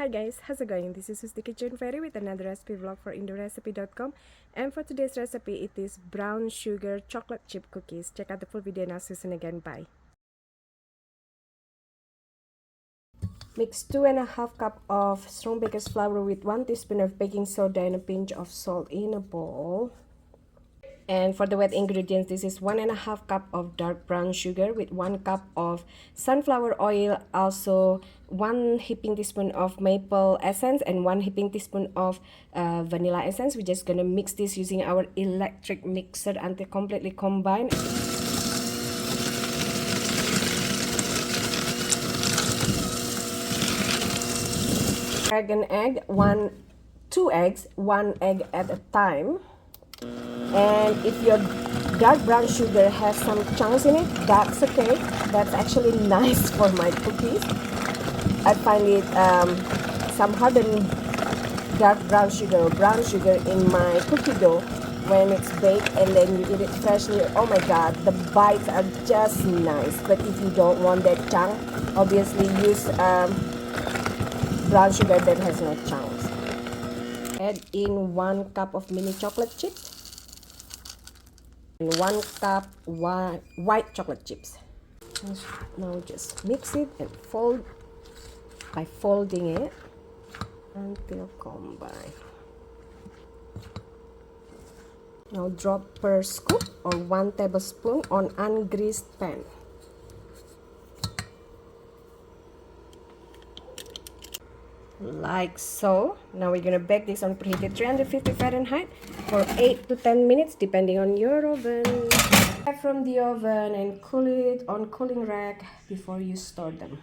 Hi guys, how's it going? This is the Kitchen Fairy with another recipe vlog for indorecipe.com, and for today's recipe it is brown sugar chocolate chip cookies. Check out the full video now. See you soon again. Bye. Mix 2.5 cup of strong baker's flour with 1 teaspoon of baking soda and a pinch of salt in a bowl. And for the wet ingredients, this is 1.5 cup of dark brown sugar with 1 cup of sunflower oil, also 1 heaping teaspoon of maple essence and 1 heaping teaspoon of vanilla essence. We're just gonna mix this using our electric mixer until completely combined. Egg and egg, 2 eggs, 1 egg at a time. And if your dark brown sugar has some chunks in it, that's okay. That's actually nice for my cookies. I find it some hardened dark brown sugar in my cookie dough when it's baked and then you eat it freshly. Oh my god, the bites are just nice. But if you don't want that chunk, obviously use brown sugar that has no chunks. Add in 1 cup of mini chocolate chips and 1 cup white chocolate chips. Now just mix it and fold by folding it until combined. Now drop per scoop or 1 tablespoon on ungreased pan. Like so. Now we're gonna bake this on preheated 350 Fahrenheit for 8 to 10 minutes depending on your oven. From the oven and cool it on cooling rack before you store them.